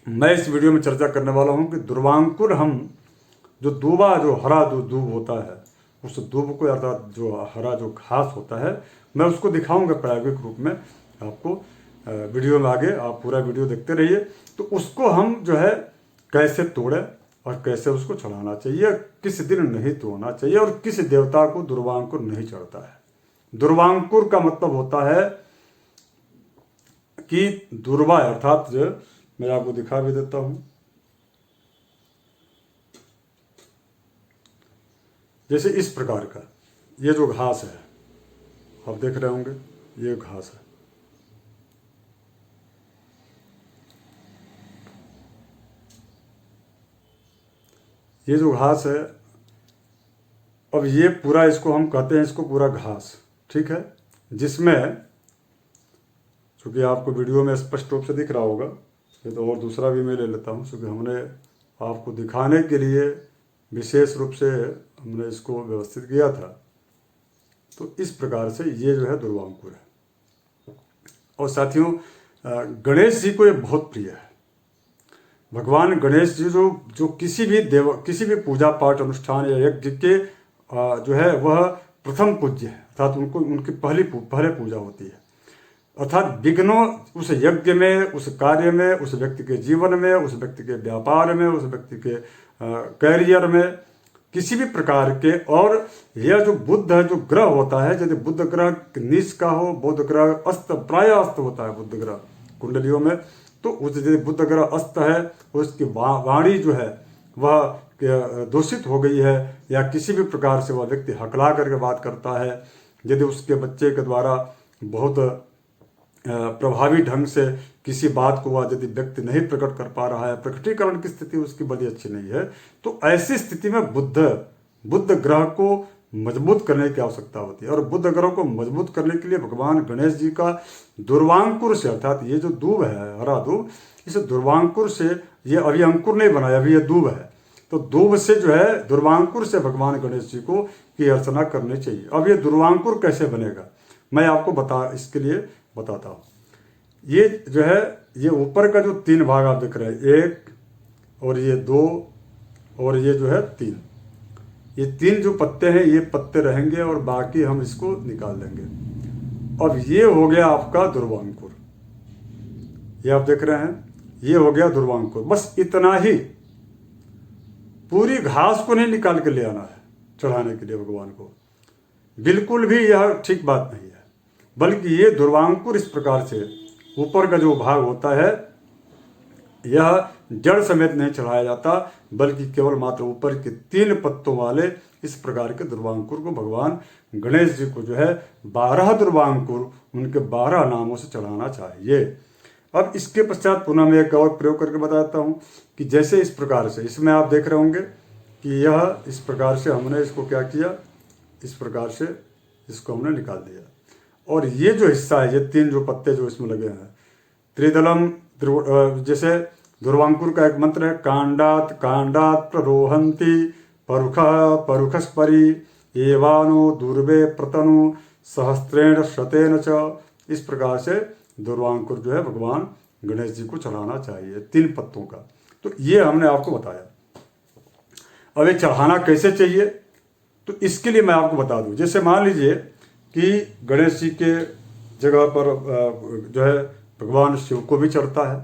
मैं इस वीडियो में चर्चा करने वाला हूं कि दुर्वांकुर हम जो दूबा जो हरा जो दूब होता है उस दूब को अर्थात जो हरा जो घास होता है मैं उसको दिखाऊंगा प्रायोगिक रूप में आपको वीडियो में। आगे आप पूरा वीडियो देखते रहिए। तो उसको हम जो है कैसे तोड़ें और कैसे उसको चढ़ाना चाहिए, किस दिन नहीं तोड़ना चाहिए और किस देवता को दुर्वांकुर नहीं चढ़ता है। दुर्वांकुर का मतलब होता है कि दुर्वा अर्थात मैं आपको दिखा भी देता हूं। जैसे इस प्रकार का ये जो घास है आप देख रहे होंगे, ये घास है। ये जो घास है, अब ये पूरा इसको हम कहते हैं इसको पूरा घास, ठीक है। जिसमें चूंकि आपको वीडियो में स्पष्ट रूप से दिख रहा होगा, ये तो और दूसरा भी मैं ले लेता हूँ क्योंकि हमने आपको दिखाने के लिए विशेष रूप से हमने इसको व्यवस्थित किया था। तो इस प्रकार से ये जो है दुर्वांकुर है। और साथियों, गणेश जी को ये बहुत प्रिय है। भगवान गणेश जी जो किसी भी पूजा पाठ अनुष्ठान या यज्ञ के जो है वह प्रथम पूज्य है, अर्थात उनको उनकी पहले पूजा होती है। अर्थात विघ्नों उस यज्ञ में, उस कार्य में, उस व्यक्ति के जीवन में, उस व्यक्ति के व्यापार में, उस व्यक्ति के कैरियर में, किसी भी प्रकार के। और यह जो बुध है, जो ग्रह होता है, यदि बुध ग्रह नीच का हो, बुध ग्रह अस्त, प्राय अस्त होता है बुध ग्रह कुंडलियों में, तो उस यदि बुध ग्रह अस्त है, उसकी वाणी जो है वह दूषित हो गई है, या किसी भी प्रकार से वह व्यक्ति हकला करके बात करता है, यदि उसके बच्चे के द्वारा बहुत प्रभावी ढंग से किसी बात को वह यदि व्यक्ति नहीं प्रकट कर पा रहा है, प्रकटीकरण की स्थिति उसकी बड़ी अच्छी नहीं है, तो ऐसी स्थिति में बुध ग्रह को मजबूत करने की आवश्यकता होती है। और बुध ग्रह को मजबूत करने के लिए भगवान गणेश जी का दुर्वांकुर से, अर्थात ये जो दूब है हरा दूब, इस दुर्वांकुर से, ये अभी अंकुर नहीं बना है, अभी ये दूब है, तो दूब से जो है दुर्वांकुर से भगवान गणेश जी को की अर्चना करनी चाहिए। अब ये दुर्वांकुर कैसे बनेगा मैं आपको इसके लिए बताता हूँ। ये जो है, ये ऊपर का जो 3 भाग आप देख रहे हैं, 1 और ये 2 और ये जो है 3, ये 3 जो पत्ते हैं ये पत्ते रहेंगे और बाकी हम इसको निकाल देंगे। अब ये हो गया आपका दुर्वांकुर, ये आप देख रहे हैं, ये हो गया दुर्वांकुर। बस इतना ही, पूरी घास को नहीं निकाल के ले आना है चढ़ाने के लिए भगवान को, बिल्कुल भी यह ठीक बात नहीं है। बल्कि ये दुर्वांकुर इस प्रकार से ऊपर का जो भाग होता है यह जड़ समेत नहीं चढ़ाया जाता, बल्कि केवल मात्र ऊपर के 3 पत्तों वाले इस प्रकार के दुर्वांकुर को भगवान गणेश जी को जो है 12 दुर्वांकुर उनके 12 नामों से चढ़ाना चाहिए। अब इसके पश्चात पुनः मैं एक और प्रयोग करके बताता हूँ कि जैसे इस प्रकार से, इसमें आप देख रहे होंगे कि यह इस प्रकार से हमने इसको क्या किया, इस प्रकार से इसको हमने निकाल दिया। और ये जो हिस्सा है, ये 3 जो पत्ते जो इसमें लगे हैं, त्रिदलम, जैसे दुर्वांकुर का एक मंत्र है, कांडात कांडात प्ररोहंती परुख परुखस्परी एवानो दुर्वे प्रतनु सहस्त्रेण शतेन च। इस प्रकार से दुर्वांकुर जो है भगवान गणेश जी को चढ़ाना चाहिए 3 पत्तों का। तो ये हमने आपको बताया। अब ये चढ़ाना कैसे चाहिए, तो इसके लिए मैं आपको बता दूं। जैसे मान लीजिए कि गणेश जी के जगह पर जो है भगवान शिव को भी चढ़ता है,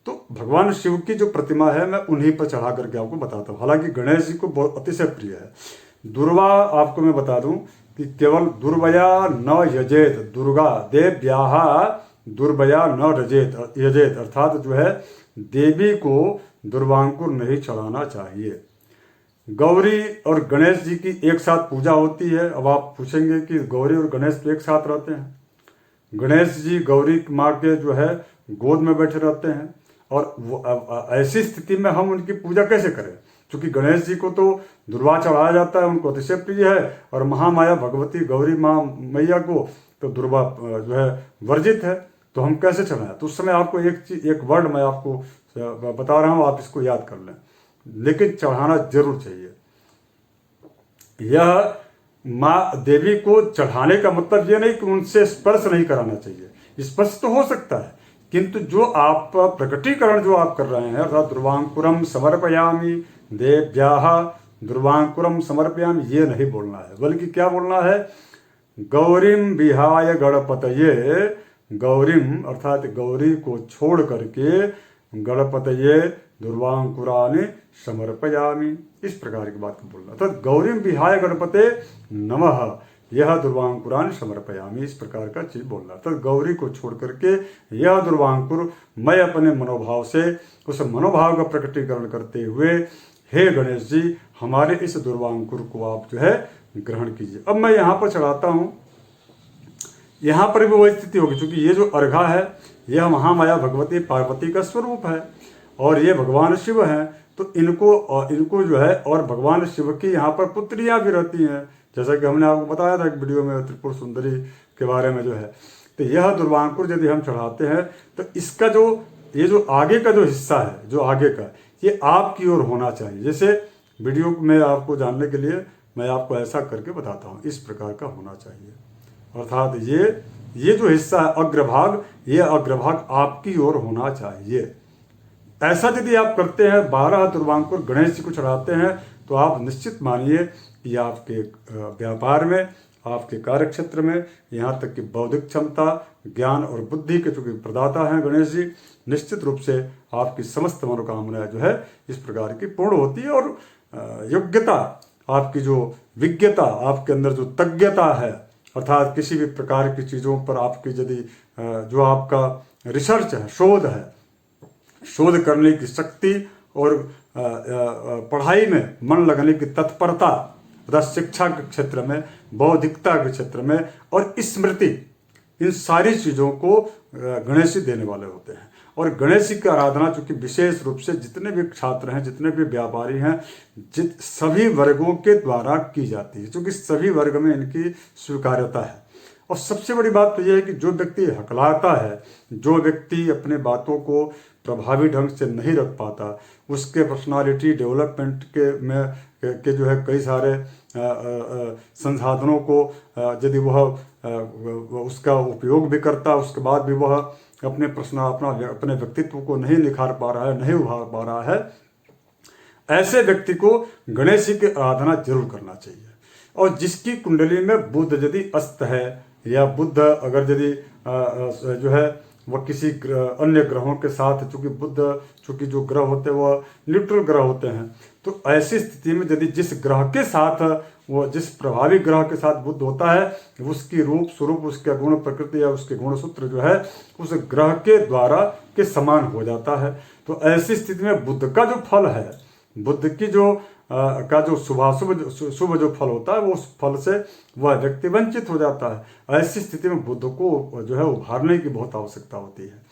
तो भगवान शिव की जो प्रतिमा है मैं उन्हीं पर चढ़ा करके आपको बताता हूँ। हालांकि गणेश जी को बहुत अतिशय प्रिय है। दुर्वा आपको मैं बता दूं कि केवल दुर्वया न यजेत, दुर्गा देव्याः दुर्वया न यजेत, अर्थात जो है देवी को दुर्वांकुर नहीं चढ़ाना चाहिए। गौरी और गणेश जी की एक साथ पूजा होती है। अब आप पूछेंगे कि गौरी और गणेश तो एक साथ रहते हैं। गणेश जी गौरी माँ के जो है गोद में बैठे रहते हैं, और ऐसी स्थिति में हम उनकी पूजा कैसे करें, क्योंकि गणेश जी को तो दुर्वा चढ़ाया जाता है, उनको अतिशय प्रिय है, और महामाया भगवती गौरी माँ मैया को तो दुर्वा जो है वर्जित है, तो हम कैसे चढ़ाएं। तो उस समय आपको एक वर्ड मैं आपको बता रहा हूँ, आप इसको याद कर लें, लेकिन चढ़ाना जरूर चाहिए। यह माँ देवी को चढ़ाने का मतलब यह नहीं कि उनसे स्पर्श नहीं कराना चाहिए। स्पर्श तो हो सकता है, किंतु जो आप प्रकटीकरण जो आप कर रहे हैं, अर्थात ध्रुवांकुरम समर्पयामि देव्याः ध्रुवांकुरम समर्पयामि, ये नहीं बोलना है, बल्कि क्या बोलना है, गौरीम विहाय गणपतये, गौरीम अर्थात गौरी को छोड़ करके गणपतये ध्रुवांकुरानि समर्पयामि, इस प्रकार की बात को बोलना। अर्थात गौरीम विहाय गणपते नमः यह ध्रुवांकुरानि समर्पयामि, इस प्रकार का चीज बोलना। अर्थात गौरी को छोड़ करके यह ध्रुवांकुर मैं अपने मनोभाव से उस मनोभाव का प्रकटीकरण करते हुए, हे गणेश जी हमारे इस ध्रुवांकुर को आप जो है ग्रहण कीजिए। अब मैं यहाँ पर चढ़ाता हूँ, यहाँ पर भी वही स्थिति होगी, क्योंकि ये जो अर्घा है यह महामाया भगवती पार्वती का स्वरूप है और ये भगवान शिव हैं, तो इनको जो है, और भगवान शिव की यहाँ पर पुत्रियाँ भी रहती हैं, जैसा कि हमने आपको बताया था एक वीडियो में त्रिपुर सुंदरी के बारे में जो है। तो यह ध्रुवांकुर यदि हम चढ़ाते हैं तो इसका जो ये जो आगे का जो हिस्सा है, जो आगे का, ये आपकी ओर होना चाहिए। जैसे वीडियो में आपको जानने के लिए मैं आपको ऐसा करके बताता हूँ, इस प्रकार का होना चाहिए। अर्थात ये जो हिस्सा है अग्रभाग, ये अग्रभाग आपकी ओर होना चाहिए। ऐसा यदि आप करते हैं, 12 ध्रुवांकुर गणेश जी को चढ़ाते हैं, तो आप निश्चित मानिए कि आपके व्यापार में, आपके कार्य क्षेत्र में, यहाँ तक कि बौद्धिक क्षमता, ज्ञान और बुद्धि के चूंकि प्रदाता हैं गणेश जी, निश्चित रूप से आपकी समस्त मनोकामनाएं जो है इस प्रकार की पूर्ण होती है। और योग्यता, आपकी जो विज्ञता, आपके अंदर जो तज्ञता है, अर्थात किसी भी प्रकार की चीज़ों पर आपकी यदि जो आपका रिसर्च है, शोध है, शोध करने की शक्ति और पढ़ाई में मन लगाने की तत्परता, तथा शिक्षा के क्षेत्र में, बौद्धिकता के क्षेत्र में और स्मृति, इन सारी चीज़ों को गणेश जी देने वाले होते हैं। और गणेश जी की आराधना चूंकि विशेष रूप से जितने भी छात्र हैं, जितने भी व्यापारी हैं, सभी वर्गों के द्वारा की जाती है, क्योंकि सभी वर्ग में इनकी स्वीकार्यता है। और सबसे बड़ी बात तो यह है कि जो व्यक्ति हकलाता है, जो व्यक्ति अपने बातों को प्रभावी ढंग से नहीं रख पाता, उसके पर्सनालिटी डेवलपमेंट के जो है कई सारे संसाधनों को यदि वह उसका उपयोग भी करता, उसके बाद भी वह अपने व्यक्तित्व को नहीं निखार पा रहा है, नहीं उभार पा रहा है, ऐसे व्यक्ति को गणेश जी की आराधना जरूर करना चाहिए। और जिसकी कुंडली में बुध यदि अस्त है, या बुध अगर यदि जो है वह किसी अन्य ग्रहों के साथ, चूंकि जो ग्रह होते हैं वह न्यूट्रल ग्रह होते हैं, तो ऐसी स्थिति में यदि जिस ग्रह के साथ वो, जिस प्रभावी ग्रह के साथ बुध होता है, उसकी रूप स्वरूप, उसका गुण प्रकृति या उसके गुण सूत्र जो है उस ग्रह के द्वारा के समान हो जाता है। तो ऐसी स्थिति में बुध का जो फल है, बुध की जो का जो शुभ जो फल होता है, वो उस फल से वह व्यक्ति वंचित हो जाता है। ऐसी स्थिति में बुद्ध को जो है उभारने की बहुत आवश्यकता होती है।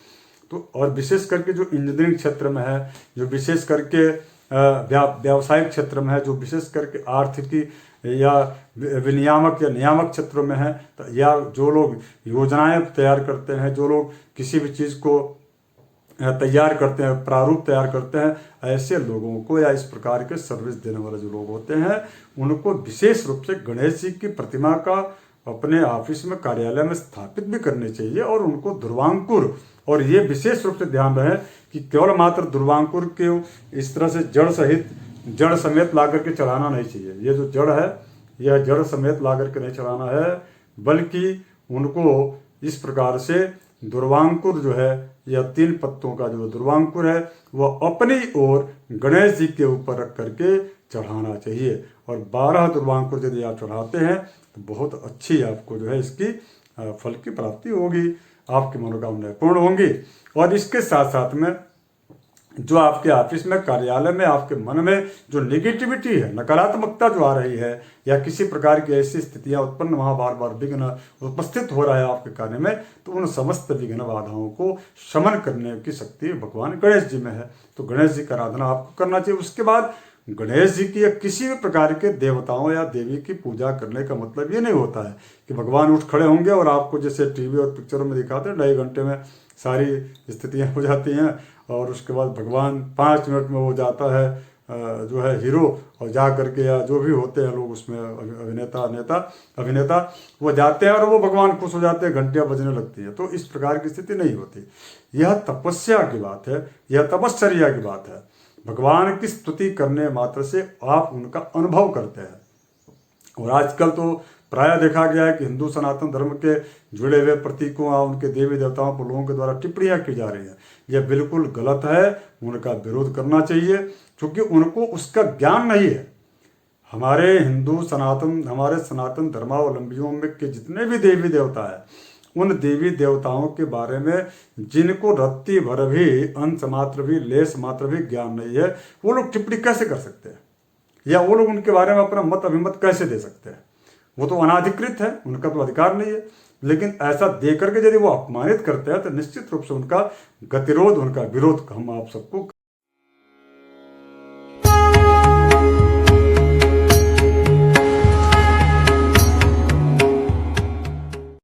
तो और विशेष करके जो इंजीनियरिंग क्षेत्र में है, जो विशेष करके व्यावसायिक क्षेत्र में है, जो विशेष करके आर्थिकी या विनियामक या नियामक क्षेत्रों में है, या जो लोग योजनाएं तैयार करते हैं, जो लोग किसी भी चीज़ को तैयार करते हैं, प्रारूप तैयार करते हैं, ऐसे लोगों को, या इस प्रकार के सर्विस देने वाले जो लोग होते हैं, उनको विशेष रूप से गणेश जी की प्रतिमा का अपने ऑफिस में, कार्यालय में स्थापित भी करने चाहिए। और उनको ध्रुवांकुर, और ये विशेष रूप से ध्यान रहे कि केवल मात्र ध्रुवांकुर के इस तरह से जड़ समेत ला करके चढ़ाना नहीं चाहिए। ये जो जड़ है, यह जड़ समेत ला करके नहीं चढ़ाना है, बल्कि उनको इस प्रकार से ध्रुवांकुर जो है, या 3 पत्तों का जो ध्रुवांकुर है, वह अपनी ओर गणेश जी के ऊपर रख करके चढ़ाना चाहिए। और 12 ध्रुवांकुर यदि आप चढ़ाते हैं तो बहुत अच्छी आपको जो है इसकी फल की प्राप्ति होगी, आपकी मनोकामनाएं पूर्ण होंगी। और इसके साथ साथ में जो आपके ऑफिस में, कार्यालय में, आपके मन में जो नेगेटिविटी है, नकारात्मकता जो आ रही है, या किसी प्रकार की ऐसी स्थितियां उत्पन्न, वहां बार बार विघ्न उपस्थित हो रहा है आपके कार्य में, तो उन समस्त विघ्न बाधाओं को शमन करने की शक्ति भगवान गणेश जी में है। तो गणेश जी का आराधना आपको करना चाहिए। उसके बाद गणेश जी की या किसी भी प्रकार के देवताओं या देवी की पूजा करने का मतलब ये नहीं होता है कि भगवान उठ खड़े होंगे और आपको जैसे टीवी और पिक्चरों में दिखाते हैं 2.5 घंटे में सारी स्थितियां हो जाती हैं, और उसके बाद भगवान 5 मिनट में हो जाता है जो है हीरो और जा करके या जो भी होते हैं लोग उसमें अभिनेता वो जाते हैं और वो भगवान खुश हो जाते हैं, घंटियां बजने लगती है। तो इस प्रकार की स्थिति नहीं होती। यह तपस्या की बात है, यह तपश्चर्या की बात है। भगवान की स्तुति करने मात्र से आप उनका अनुभव करते हैं। और आजकल तो प्रायः देखा गया है कि हिंदू सनातन धर्म के जुड़े हुए प्रतीकों और उनके देवी देवताओं पर लोगों के द्वारा टिप्पणियां की जा रही हैं। यह बिल्कुल गलत है, उनका विरोध करना चाहिए, क्योंकि उनको उसका ज्ञान नहीं है। हमारे हमारे सनातन धर्मावलंबियों में के जितने भी देवी देवता है, उन देवी देवताओं के बारे में जिनको रत्ती भर भी, अंश मात्र भी, लेस मात्र भी ज्ञान नहीं है, वो लोग टिप्पणी कैसे कर सकते हैं, या वो लोग उनके बारे में अपना मत अभिमत कैसे दे सकते हैं? वो तो अनाधिकृत है, उनका तो अधिकार नहीं है। लेकिन ऐसा दे करके यदि वो अपमानित करते हैं तो निश्चित रूप से उनका गतिरोध, उनका विरोध हम आप सबको